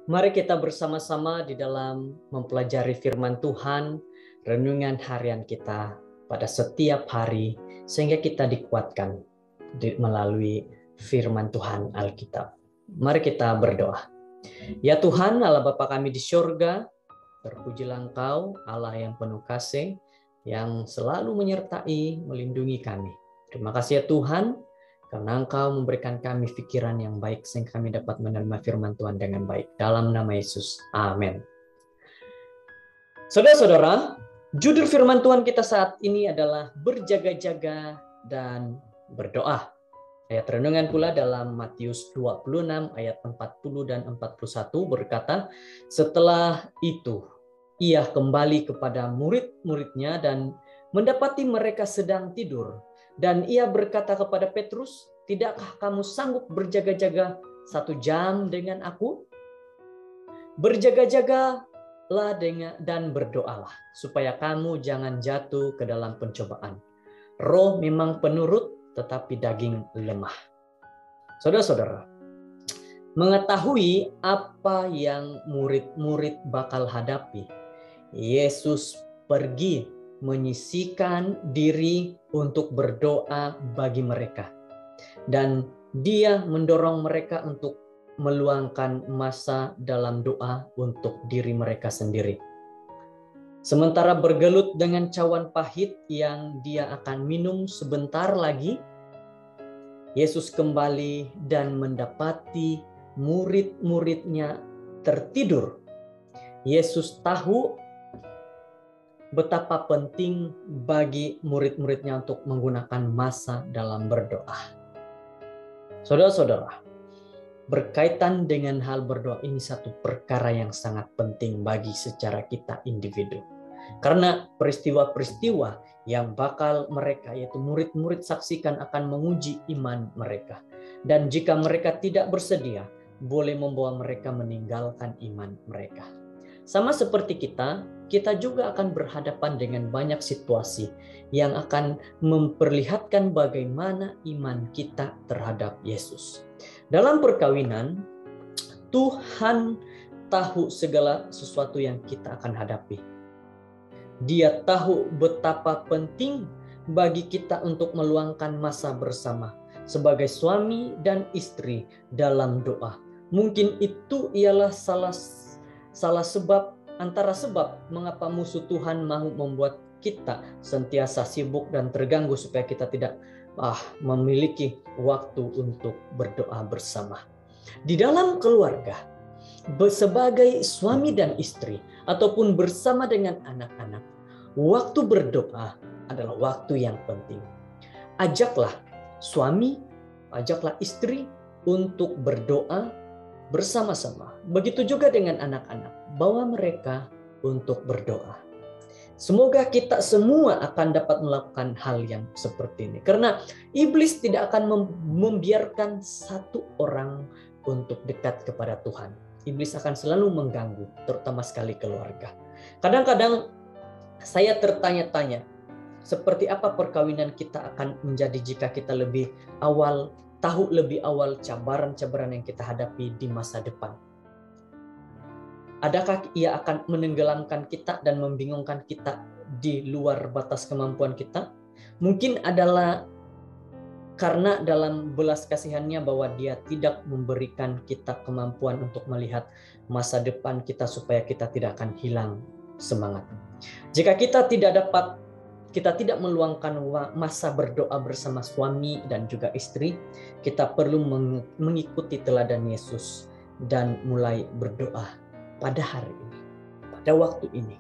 Mari kita bersama-sama di dalam mempelajari firman Tuhan, renungan harian kita pada setiap hari, sehingga kita dikuatkan melalui firman Tuhan Alkitab. Mari kita berdoa. Ya Tuhan, Allah Bapa kami di surga, terpujilah Engkau, Allah yang penuh kasih, yang selalu menyertai, melindungi kami. Terima kasih ya Tuhan, karena Engkau memberikan kami pikiran yang baik sehingga kami dapat menerima firman Tuhan dengan baik. Dalam nama Yesus. Amin. Saudara-saudara, judul firman Tuhan kita saat ini adalah berjaga-jaga dan berdoa. Ayat renungan pula dalam Matius 26 ayat 40 dan 41 berkata, setelah itu ia kembali kepada murid-muridnya dan mendapati mereka sedang tidur. Dan ia berkata kepada Petrus, tidakkah kamu sanggup berjaga-jaga 1 jam dengan aku? Berjaga-jagalah dan berdoalah, supaya kamu jangan jatuh ke dalam pencobaan. Roh memang penurut, tetapi daging lemah. Saudara-saudara, mengetahui apa yang murid-murid bakal hadapi, Yesus pergi menyisihkan diri untuk berdoa bagi mereka. Dan dia mendorong mereka untuk meluangkan masa dalam doa untuk diri mereka sendiri. Sementara bergelut dengan cawan pahit yang dia akan minum sebentar lagi, Yesus kembali dan mendapati murid-muridnya tertidur. Yesus tahu betapa penting bagi murid-muridnya untuk menggunakan masa dalam berdoa. Saudara-saudara, berkaitan dengan hal berdoa ini satu perkara yang sangat penting bagi secara kita individu. Karena peristiwa-peristiwa yang bakal mereka, yaitu murid-murid, saksikan akan menguji iman mereka. Dan jika mereka tidak bersedia, boleh membawa mereka meninggalkan iman mereka. Sama seperti kita juga akan berhadapan dengan banyak situasi yang akan memperlihatkan bagaimana iman kita terhadap Yesus. Dalam perkawinan, Tuhan tahu segala sesuatu yang kita akan hadapi. Dia tahu betapa penting bagi kita untuk meluangkan masa bersama sebagai suami dan istri dalam doa. Mungkin itu ialah antara sebab mengapa musuh Tuhan mahu membuat kita sentiasa sibuk dan terganggu supaya kita tidak memiliki waktu untuk berdoa bersama. Di dalam keluarga, sebagai suami dan istri ataupun bersama dengan anak-anak, waktu berdoa adalah waktu yang penting. Ajaklah suami, ajaklah istri untuk berdoa bersama-sama. Begitu juga dengan anak-anak, bawa mereka untuk berdoa. Semoga kita semua akan dapat melakukan hal yang seperti ini. Karena iblis tidak akan membiarkan satu orang untuk dekat kepada Tuhan. Iblis akan selalu mengganggu, terutama sekali keluarga. Kadang-kadang saya tertanya-tanya, seperti apa perkawinan kita akan menjadi jika kita tahu lebih awal cabaran-cabaran yang kita hadapi di masa depan. Adakah ia akan menenggelamkan kita dan membingungkan kita di luar batas kemampuan kita? Mungkin adalah karena dalam belas kasihannya bahwa dia tidak memberikan kita kemampuan untuk melihat masa depan kita supaya kita tidak akan hilang semangat. Jika kita tidak meluangkan masa berdoa bersama suami dan juga istri, kita perlu mengikuti teladan Yesus dan mulai berdoa pada hari ini, pada waktu ini.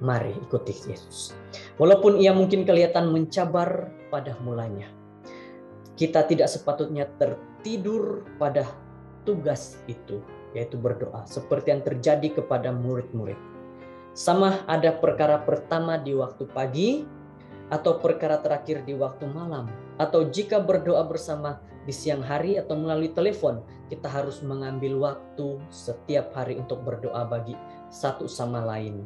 Mari ikuti Yesus. Walaupun ia mungkin kelihatan mencabar pada mulanya, kita tidak sepatutnya tertidur pada tugas itu, yaitu berdoa, seperti yang terjadi kepada murid-murid. Sama ada perkara pertama di waktu pagi, atau perkara terakhir di waktu malam, atau jika berdoa bersama di siang hari atau melalui telepon, kita harus mengambil waktu setiap hari untuk berdoa bagi satu sama lain.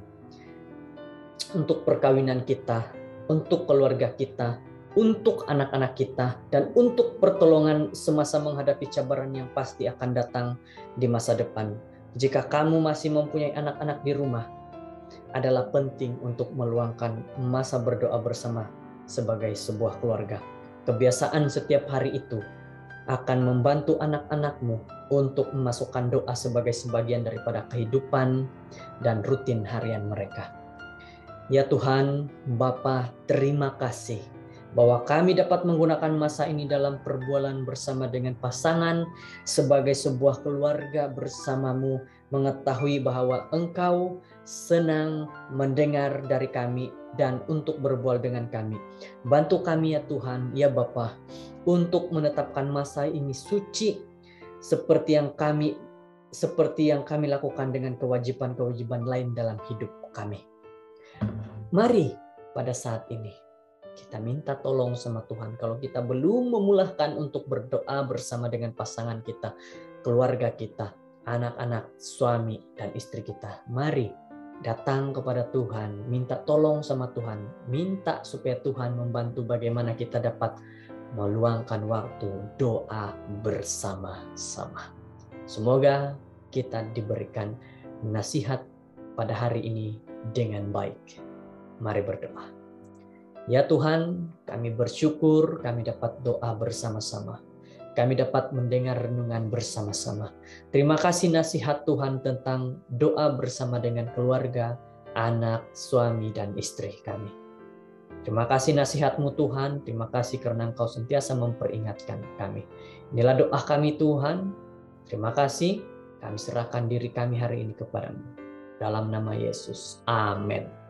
Untuk perkawinan kita, untuk keluarga kita, untuk anak-anak kita, dan untuk pertolongan semasa menghadapi cabaran yang pasti akan datang di masa depan. Jika kamu masih mempunyai anak-anak di rumah, adalah penting untuk meluangkan masa berdoa bersama sebagai sebuah keluarga. Kebiasaan setiap hari itu akan membantu anak-anakmu untuk memasukkan doa sebagai sebagian daripada kehidupan dan rutin harian mereka. Ya Tuhan, Bapa, terima kasih bahwa kami dapat menggunakan masa ini dalam perbualan bersama dengan pasangan sebagai sebuah keluarga bersamamu, mengetahui bahwa Engkau senang mendengar dari kami dan untuk berbual dengan kami. Bantu kami ya Tuhan, ya Bapa, untuk menetapkan masa ini suci seperti yang kami lakukan dengan kewajiban-kewajiban lain dalam hidup kami. Mari pada saat ini kita minta tolong sama Tuhan. Kalau kita belum memulahkan untuk berdoa bersama dengan pasangan kita, keluarga kita, anak-anak, suami, dan istri kita, mari datang kepada Tuhan, minta tolong sama Tuhan, minta supaya Tuhan membantu bagaimana kita dapat meluangkan waktu doa bersama-sama. Semoga kita diberikan nasihat pada hari ini dengan baik. Mari berdoa. Ya Tuhan, kami bersyukur kami dapat doa bersama-sama. Kami dapat mendengar renungan bersama-sama. Terima kasih nasihat Tuhan tentang doa bersama dengan keluarga, anak, suami, dan istri kami. Terima kasih nasihat-Mu Tuhan, terima kasih karena Engkau sentiasa memperingatkan kami. Inilah doa kami Tuhan, terima kasih, kami serahkan diri kami hari ini kepadamu. Dalam nama Yesus, amin.